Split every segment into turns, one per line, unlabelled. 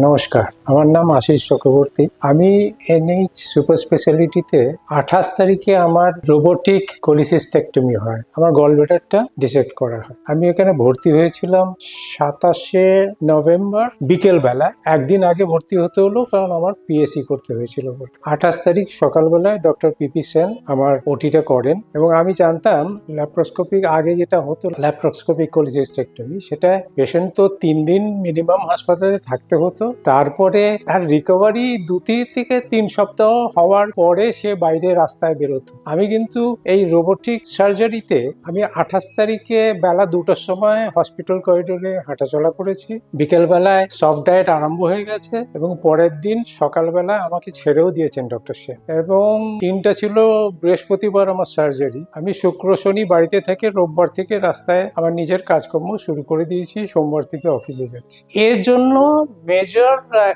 নমস্কার, আমার নাম আশিস চক্রবর্তী। আমি এনএইচ সুপার স্পেশালিটিতে 28 তারিখে আমার রোবোটিক কোলিসিস্টেক্টমি হয়। আমার গলব্লাডারটা ডিসেক্ট করা হয়। আমি এখানে ভর্তি হয়েছিলাম 27শে নভেম্বর বিকেল বেলায়। একদিন আগে ভর্তি হতে হলো কারণ আমার পিএসসি করতে হয়েছিল। 28 তারিখ সকালবেলায় ডক্টর পিপি সেন আমার ওটিটা করেন এবং আমি জানতাম ল্যাপ্রোস্কোপিক আগে যেটা হতো ল্যাপ্রোস্কোপিক কোলিসিস্টেক্টমি, সেটা পেশেন্ট তো 3 দিন মিনিমাম হাসপাতালে থাকতে হতো। তারপরে তার রিকভারি 2 থেকে 3 সপ্তাহ হওয়ার পরে সে বাইরে রাস্তায় বেরোতো। আমি কিন্তু এই রোবোটিক সার্জারিতে আমি 28 তারিখে বেলা 2টার সময় হসপিটাল করিডোরে হাঁটাচলা করেছি। বিকেল বেলায় সফট ডায়েট আরম্ভ হয়ে গেছে এবং পরের দিন সকালবেলা আমাকে ছেড়েও দিয়েছেন ডক্টর সেন। এবং দিনটা ছিল বৃহস্পতিবার আমার সার্জারি। আমি শুক্র শনি বাড়িতে থেকে রোববার থেকে রাস্তায় আমার নিজের কাজকর্ম শুরু করে দিয়েছি। সোমবার থেকে অফিসে যাচ্ছি। এর জন্য মেজর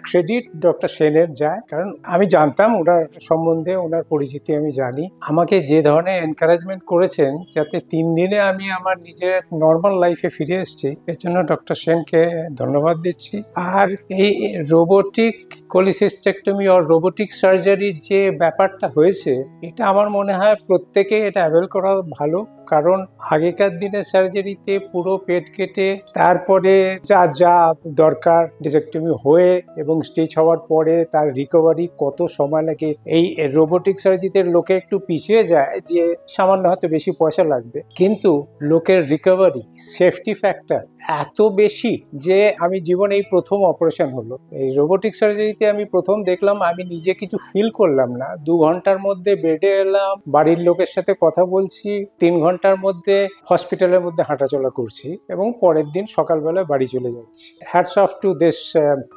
ক্রেডিট ডক্টর সেনের যায়, কারণ আমি জানতাম ওনার সম্বন্ধে, ওনার পরিচিতি আমি জানি। আমাকে যে ধরনের এনকারেজমেন্ট করেছেন যাতে 3 দিনে আমি আমার নিজের নর্মাল লাইফে ফিরে এসেছি, এর জন্য ডক্টর সেনকে ধন্যবাদ দিচ্ছি। আর এই রোবোটিক কোলিসিস্টেক্টমি আর রোবোটিক সার্জারির যে ব্যাপারটা হয়েছে, এটা আমার মনে হয় প্রত্যেকে এটা অ্যাভেল করা ভালো। কারণ আগেকার দিনের সার্জারিতে পুরো পেট কেটে তারপরে যা যা দরকার ডিসেক্টমি হয়ে এবং স্টিচ হওয়ার পরে তার রিকভারি কত সময় লাগে। এই রোবোটিক সার্জারিতে লোকে একটু পিছিয়ে যায় যে সামান্য হয়তো বেশি পয়সা লাগবে, কিন্তু লোকের রিকভারি সেফটি ফ্যাক্টর এত বেশি যে আমি জীবনে এই প্রথম অপারেশন হলো এই রোবোটিক সার্জারিতে। আমি প্রথম দেখলাম, আমি নিজে কিছু ফিল করলাম না। 2 ঘন্টার মধ্যে বেডে এলাম, বাড়ির লোকের সাথে কথা বলছি, 3 ঘন্টার মধ্যে হসপিটালের মধ্যে হাঁটাচলা করছি এবং পরের দিন সকালবেলা বাড়ি চলে যাচ্ছি। Hats off to this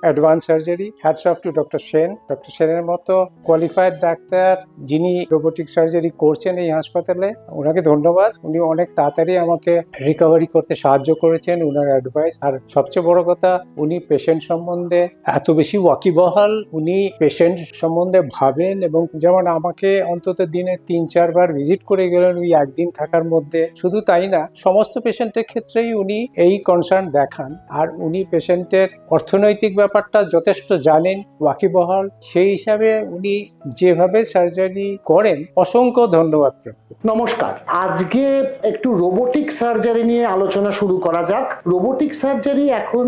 advance surgery, hats off to doctor Sen. Doctor সেনের মতো কোয়ালিফাইড ডাক্তার যিনি রোবোটিক সার্জারি করছেন এই হাসপাতালে, ওনাকে ধন্যবাদ। উনি অনেক তাড়াতাড়ি আমাকে রিকভারি করতে সাহায্য করেছেন, ওনার অ্যাডভাইস। আর সবচেয়ে বড় কথা, উনি পেশেন্ট সম্বন্ধে এত বেশি ওয়াকিবহাল, উনি পেশেন্ট সম্বন্ধে ভাবেন এবং যেমন আমাকে অন্তত দিনে 3-4 বার ভিজিট করে গেলেন ওই একদিন থাকার মধ্যে। শুধু তাই না, সমস্ত পেশেন্টের ক্ষেত্রেই উনি এই কনসার্ন দেখান। আর উনি পেশেন্টের অর্থনৈতিক ব্যাপারটা যথেষ্ট জানেন, ওয়াকিবহাল। সেই হিসাবে উনি যেভাবে সার্জারি করেন, অসংখ্য ধন্যবাদ।
নমস্কার, আজকে একটু রোবোটিক সার্জারি নিয়ে আলোচনা শুরু করা যাক। রোবোটিক সার্জারি এখন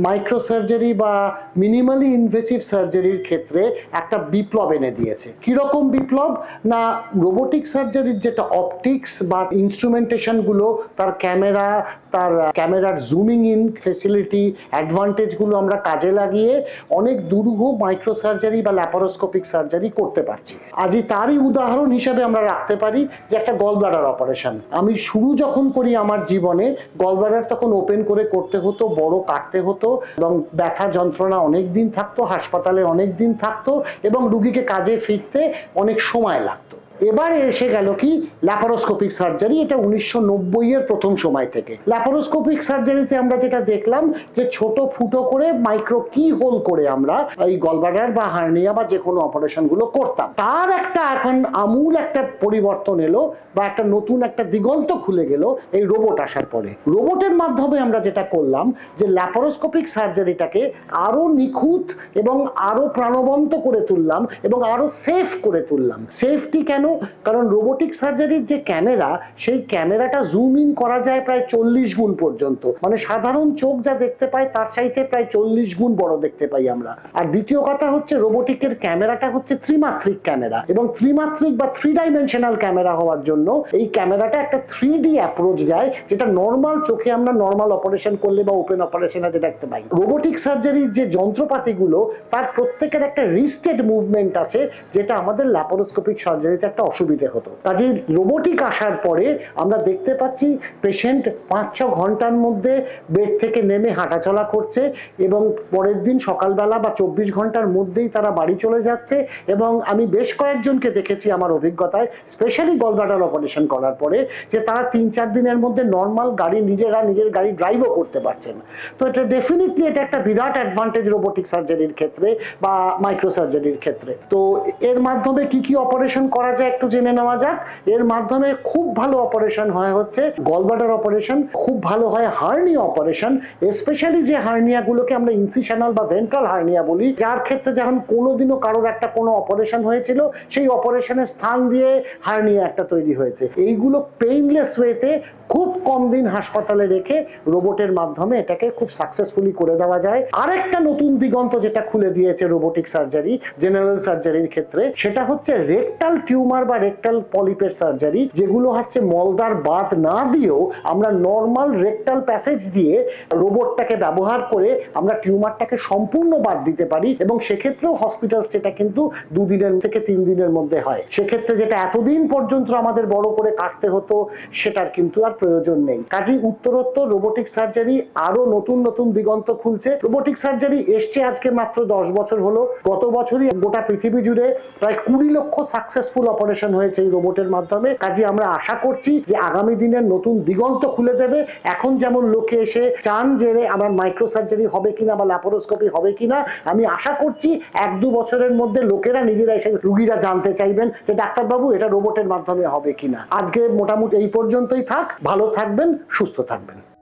মাইক্রো সার্জারি বা মিনিমালি ইনভেসিভ সার্জারির ক্ষেত্রে একটা বিপ্লব এনে দিয়েছে। কিরকম বিপ্লব না, রোবোটিক সার্জারির যেটা অপটিক্স বা ইনস্ট্রুমেন্টেশন গুলো, তার ক্যামেরা, তার ক্যামেরার জুমিং ইন ফেসিলিটি, অ্যাডভান্টেজ গুলো আমরা কাজে লাগিয়ে অনেক দুরূহ মাইক্রো সার্জারি বা ল্যাপারোস্কোপিক সার্জারি করতে পারছি। আজই তারই উদাহরণ হিসেবে আমরা রাখতে পারি যে একটা গলব্লাডার অপারেশন। আমি শুরু যখন করি আমার জীবনে, গলব্লাডার তখন ওপেন করে করতে হতো, বড় কাটতে হতো এবং ব্যথা যন্ত্রণা অনেক দিন থাকতো, হাসপাতালে অনেক দিন থাকতো এবং রুগীকে কাজে ফিরতে অনেক সময় লাগতো। এবারে এসে গেল কি ল্যাপারোস্কোপিক সার্জারি। এটা 1990 এর প্রথম সময় থেকে। ল্যাপারোস্কোপিক সার্জারিতে আমরা যেটা দেখলাম যে ছোট ফুটো করে মাইক্রো কি হোল করে আমরা এই গলব্লাডার বা হার্নিয়া বা যে কোনো অপারেশন গুলো করতাম। তার একটা এখন আমূল একটা পরিবর্তন এলো বা একটা নতুন একটা দিগন্ত খুলে গেল এই রোবট আসার পরে। রোবটের মাধ্যমে আমরা যেটা করলাম যে ল্যাপারোস্কোপিক সার্জারিটাকে আরো নিখুঁত এবং আরো প্রাণবন্ত করে তুললাম এবং আরো সেফ করে তুললাম। সেফটি কেন? কারণ রোবোটিক সার্জারির যে ক্যামেরা, সেই ক্যামেরাটা জুম ইন করা যায় প্রায় 40 গুণ পর্যন্ত। মানে সাধারণ চোখ যা দেখতে পায় তার চাইতে প্রায় 40 গুণ বড় দেখতে পাই আমরা। আর দ্বিতীয় কথা হচ্ছে, রোবোটিকের ক্যামেরাটা হচ্ছে ত্রিমাত্রিক ক্যামেরা এবং ত্রিমাত্রিক বা 3 ডাইমেনশনাল ক্যামেরা হওয়ার জন্য এই ক্যামেরাটা একটা 3D অ্যাপ্রোচ যায়, যেটা নর্মাল চোখে আমরা নর্মাল অপারেশন করলে বা ওপেন অপারেশনে দেখতে পাই। রোবোটিক সার্জারির যে যন্ত্রপাতিগুলো, তার প্রত্যেকের একটা রিস্টেড মুভমেন্ট আছে, যেটা আমাদের ল্যাপারোস্কোপিক সার্জারিতে একটা অসুবিধে হতো। কাজে রোবোটিক আসার পরে আমরা দেখতে পাচ্ছি পেশেন্ট 5-6 ঘন্টার মধ্যে বেড থেকে নেমে হাঁটাচলা করছে এবং পরের দিন সকালবেলা বা 24 ঘন্টার মধ্যেই তারা বাড়ি চলে যাচ্ছে। এবং আমি বেশ কয়েকজনকে দেখেছি আমার অভিজ্ঞতায়, স্পেশালি গলব্লাডার অপারেশন করার পরে, যে তারা 3-4 দিনের মধ্যে নর্মাল গাড়ি নিজের গাড়ি ড্রাইভও করতে পারছেন। তো এটা ডেফিনেটলি এটা একটা বিরাট অ্যাডভান্টেজ রোবোটিক সার্জারির ক্ষেত্রে বা মাইক্রো সার্জারির ক্ষেত্রে। তো এর মাধ্যমে কি কি অপারেশন করা যায় যায় একটু জেনে নেওয়া যাক। এর মাধ্যমে খুব ভালো অপারেশন হয় হচ্ছে গলব্লাডার অপারেশন, খুব ভালো হয় হার্নিয়া অপারেশন, স্পেশালি যে হার্নিয়াগুলোকে আমরা ইনসিশনাল বা ভেন্ট্রাল হার্নিয়া বলি, যার ক্ষেত্রে যখন কোনোদিনও কারোর একটা কোনো অপারেশন হয়েছিল, সেই অপারেশনের স্থান দিয়ে হার্নিয়া একটা তৈরি হয়েছে। এইগুলো পেইনলেস ওয়েতে খুব কম দিন হাসপাতালে রেখে রোবটের মাধ্যমে এটাকে খুব সাকসেসফুলি করে দেওয়া যায়। আরেকটা নতুন দিগন্ত যেটা খুলে দিয়েছে রোবোটিক সার্জারি জেনারেল সার্জারির ক্ষেত্রে, সেটা হচ্ছে রেকটাল টিউমার বা রেকটাল পলিপের সার্জারি, যেগুলো হচ্ছে মলদার বাদ না দিয়েও আমরা নর্মাল রেকটাল প্যাসেজ দিয়ে রোবটটাকে ব্যবহার করে আমরা টিউমারটাকে সম্পূর্ণ বাদ দিতে পারি, এবং সেক্ষেত্রেও হসপিটাল সেটা কিন্তু 2 দিনের থেকে 3 দিনের মধ্যে হয়। সেক্ষেত্রে যেটা এতদিন পর্যন্ত আমাদের বড় করে কাটতে হতো, সেটার কিন্তু আর প্রয়োজন নেই। কাজেই উত্তরোত্তর রোবোটিক সার্জারি আরো নতুন নতুন দিগন্ত খুলছে। রোবোটিক সার্জারি এসছে আজকে মাত্র 10 বছর হলো। গত বছরই গোটা পৃথিবী জুড়ে প্রায় 20 লক্ষ সাকসেসফুল অপারেশন হয়েছে এই রোবটের মাধ্যমে। কাজে আমরা আশা করছি যে আগামী দিনের নতুন দিগন্ত খুলে দেবে। এখন যেমন লোকে এসে চান যে আমার মাইক্রো সার্জারি হবে কিনা বা ল্যাপারোস্কোপি হবে কিনা, আমি আশা করছি 1-2 বছরের মধ্যে লোকেরা নিজেরা এসে রুগীরা জানতে চাইবেন যে ডাক্তারবাবু এটা রোবটের মাধ্যমে হবে কিনা। আজকে মোটামুটি এই পর্যন্তই থাক। ভালো থাকবেন, সুস্থ থাকবেন।